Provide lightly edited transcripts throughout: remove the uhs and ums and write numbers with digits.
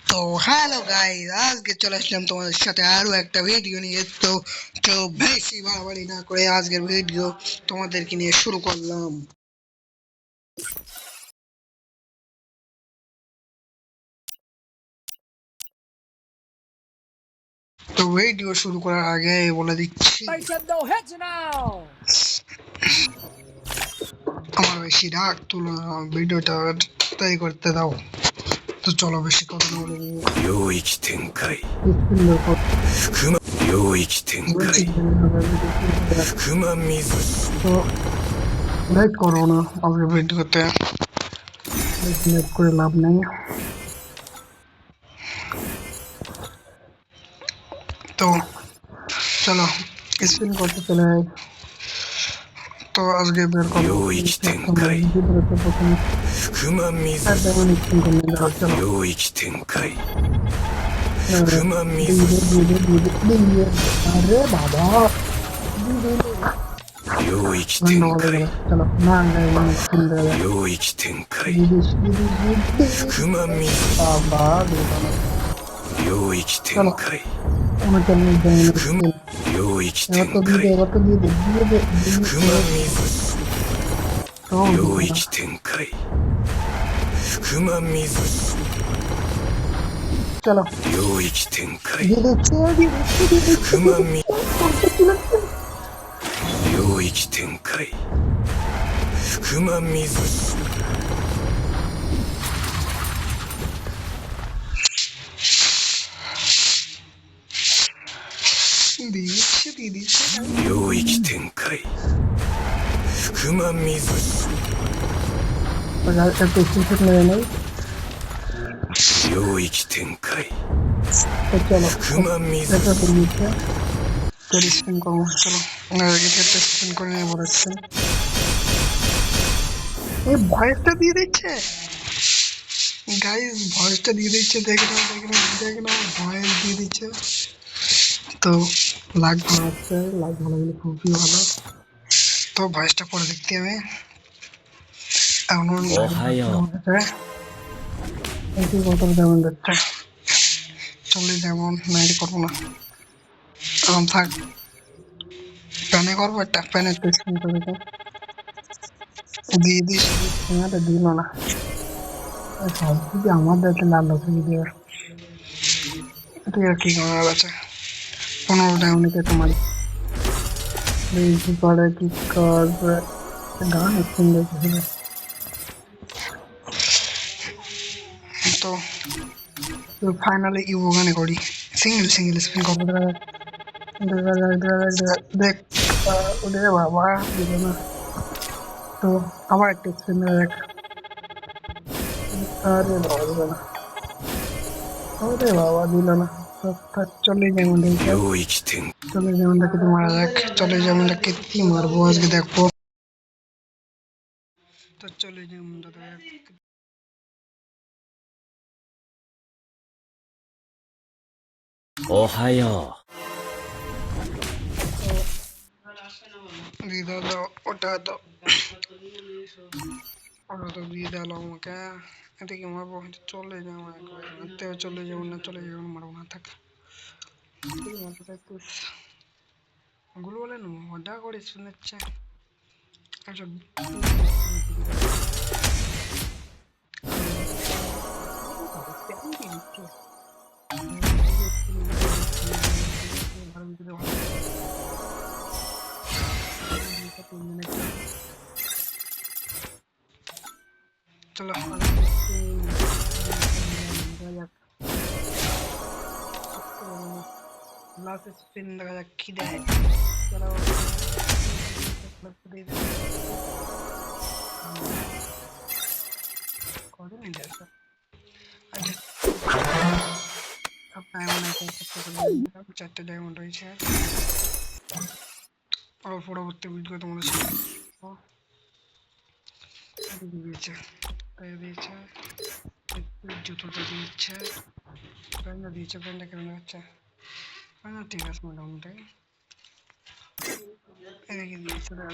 তো hello guys, আজকে চলে আসলাম তোমাদের সাথে আরো একটা ভিডিও নিয়ে। তো তো বেশি বাড়াবাড়ি না করে আজকের ভিডিও তোমাদেরকে নিয়ে শুরু করলাম। তো ভিডিও শুরু করার আগে বলে দিচ্ছি, আমার বেশি রাগ তুলো না, ভিডিওটা তাই করতে দাও। তো চলো বেশি কথা না বলে তো লেট করো না, আজকে ভিডিওতে লেট করে লাভ নেই। তো চলো স্পিন করতে চলে যাই। তো আজকে বের করবো আরে বাবা চলো না বাবা চলো আমাকে এবার তো দিয়ে দে চলো ভয়েসটা দিয়ে দিচ্ছে গাইস, ভয়েসটা দিয়ে দিচ্ছে, দেখে নাও ভয়েস দিয়ে দিচ্ছে। তো লাগ ভালো হচ্ছে, লাগ ভালো হলে খুবই ভালো। তো ভয়েসটা পরে দেখতে হবে। এমন যেমন দেখছে চলে, যেমন নাইট করবো না, এখন থাক প্যানে করবো, একটা প্যানের টেস্টিং করে দিয়ে দিস, দিল না সব যদি আমার দেখে লাল হচ্ছে ভিডিও, তুই আর কি করার আছে। 15 ডায়মন্ডে তোমার বেশি করে কি করবে, গান শুনবে। তো ফাইনালি ইভো গানে করি, সিঙ্গেল স্পিন করবো। দেখ ওদের বাবা দিল না, তো আবার একটা স্পিন দেখ। আরে বাবা দিল না, ওরে বাবা দিল না। চলে যেমনটা কেটে মারা যাক, চলে যেমনটা কেটে মারবো আজকে দেখবো। তো চলে যেমনটা দেখ দিয়ে দাও, ওটা তো দিয়ে দিল আমাকে। এটা কি মারবো, চলে যাবো একবার, চলে যাবো না, মারবো না, থাক গুলো বলে মজা করে শুনেছে। আচ্ছা চলো লাস্ট স্পিন দেখা যাক কি দেয়। চলো চারটে ডায়মন্ড রয়েছে। পরবর্তী ভিডিও তোমাদের সাথে দিয়েছে, জুতোটা দিয়েছে, প্যান্টটা দিয়েছে। প্যান্টটা কেমন হচ্ছে? ঠিক আছে মোটামুটি। এদিকে দিয়েছে, দেখ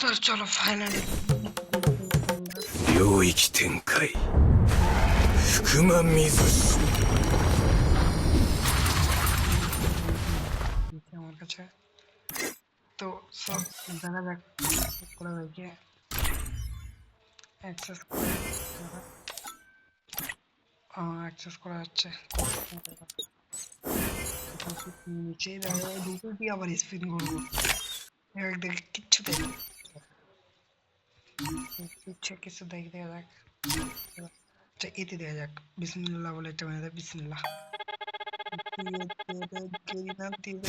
তো চলো ফাইনালি 領域展開福間水師 আমার কাছে তো সব দেখা যাক করে দেখে অ্যাক্সেস করা যাচ্ছে নিচেই দেখা দুটো দিয়ে আবার স্পিন করবো এবার দেখে কিচ্ছু দেখি কিছু দেখে দেখা যাক আচ্ছা এতে দেখা যাক বিসমিল্লাহ বলে একটা বানিয়ে দেয় বিসমিল্লাহ যদি না দিবে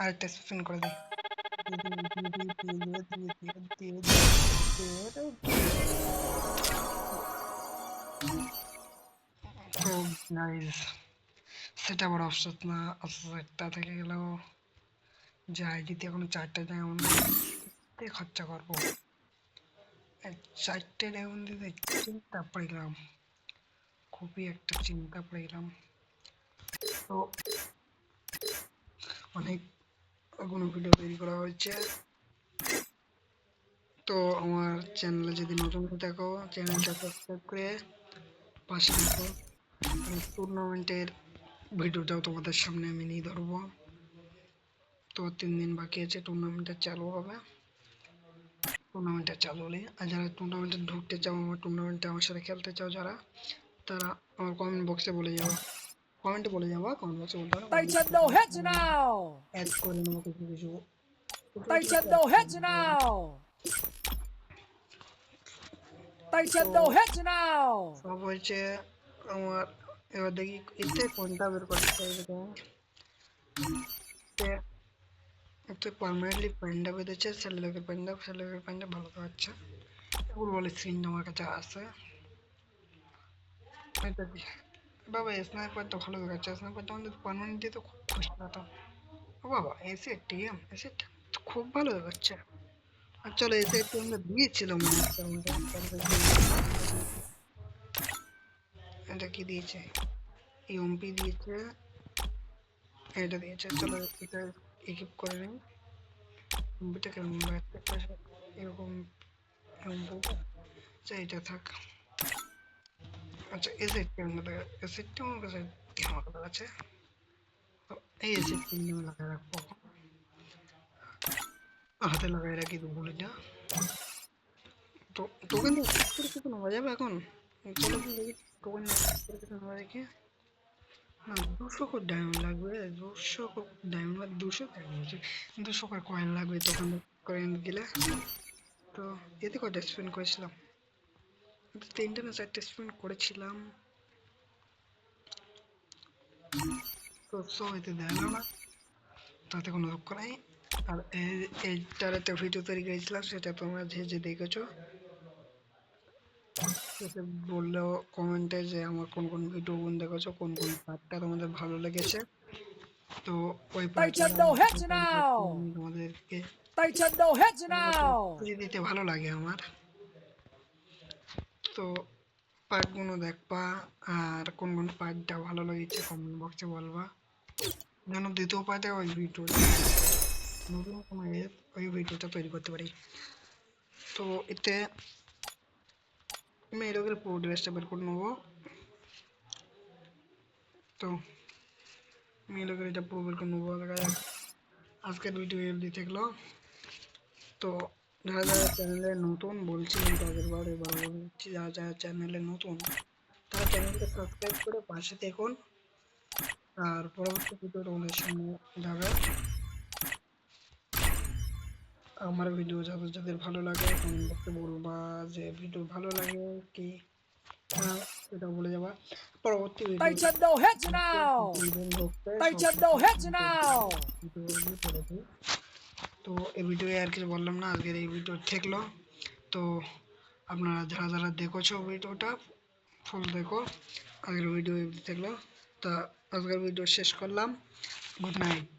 আরেকটা স্পিন করে দিই তো গাইস সেটা বড় অফসোস না অফসোস একটা থেকে গেলেও যে আইডিতে এখনো 4টা ডায়মন্ড খরচা করবো 4টে ডায়মন্ড দিতে চিন্তা পড়ে গেলাম খুবই একটা চিন্তা পড়ে গেলাম তো অনেক কোনো ভিডিও তৈরি করা হয়েছে তো আমার চ্যানেলে যদি নতুন হয়ে থাকো চ্যানেলটা সাবস্ক্রাইব করে পাশে থাকো টুর্নামেন্টের ভিডিওটাও তোমাদের সামনে আমি নিয়ে ধরবো তো 3 দিন বাকি আছে টুর্নামেন্টটা চালু হবে টুর্নামেন্টটা চালু হলে আর যারা টুর্নামেন্টে ঢুকতে চাও আমার টুর্নামেন্টে আমার সাথে খেলতে চাও যারা তারা আমার কমেন্ট বক্সে বলে যাওয়া কমেন্টে বলে যাওয়া কমেন্ট বক্সে বলতে পারো They said no hits now. Add করে নেবো কিছু কিছু They said no hits now. They said no hits now. সব হয়েছে আমার এবার দেখি এতে কোনটা বের করতে হবে এতে পার্মানেন্টলি প্যান্ডা বেঁধেছে স্যালোকের প্যান্ডা ভালো কাছে এগুলো বলে সিনটা আমার কাছে আছে এটা কি বাবা স্নাইপারটা ভালো দেখাচ্ছে স্নাইপারটা আমাদের পার্মানেন্টলি তো খুব খুশি হতাম ও বাবা এসে টিএম এসে খুব ভালো দেখাচ্ছে আর চলো এসে একটু আমরা দিয়েছিলাম এটা কি দিয়েছে এমপি দিয়েছে এটা দিয়েছে চলো এটা ইকুইপ করে নিই এমপিটা কেমন এরকম আচ্ছা এটা থাক আচ্ছা এসেটটা আমার কাছে আমার কাছে এই এসেটটা আমি লাগাই রাখবো হাতে লাগাই রাখি তো ভুলে যা তো টোকেন কিছু নেওয়া যাবে এখন চলো দেখি টোকেন কিছু নেওয়া দেখি না 200 করে ডায়মন্ড লাগবে 200 ডায়মন্ড 200 করে কয়েন লাগবে তখন কয়েন দিলে তো এতে কয়টা স্পেন্ড করেছিলাম 3টে না 4টে স্পেন্ড করেছিলাম তো এতে দেয় না তাতে কোনো দুঃখ নাই আর এইটার একটা ভিডিও তৈরি করেছিলাম সেটা তোমরা যে দেখেছো সেটা বললেও কমেন্টে যে আমার কোন কোন ভিডিও দেখেছো কোন কোন পার্টটা তোমাদের ভালো লেগেছে তো ওই পার্টটা তোমাদেরকে দিতে ভালো লাগে আমার তো পার্টগুলো দেখবা আর কোন কোন পার্টটা ভালো লেগেছে কমেন্ট বক্সে বলবা যেন দ্বিতীয় পার্টে ওই ভিডিওটা নতুন কোনো ওই ভিডিওটা তৈরি করতে পারি তো এতে আমি এরকম পুরো ড্রেসটা বের করে নেবো তো আমি এরকম এটা পুরো বের করে নেবো আজকের ভিডিও এমনি থাকলো তো যারা যারা চ্যানেলে নতুন বলছিলেন তাদের বার এবার বলছি যারা যারা চ্যানেলে নতুন তারা চ্যানেলটা সাবস্ক্রাইব করে পাশে দেখুন আর পরবর্তী ভিডিও তোমাদের সামনে যাবে আমার ভিডিও যাদের যাদের ভালো লাগে কমেন্ট বক্সে বলবা যে ভিডিও ভালো লাগে কি সেটা বলে যাবা পরবর্তী তো এই ভিডিও আর কিছু বললাম না আজকের এই ভিডিও থাকলো তো আপনারা যারা যারা দেখেছো ভিডিওটা ফুল দেখো আগের ভিডিও থাকলো তা আজকের ভিডিও শেষ করলাম গুড নাইট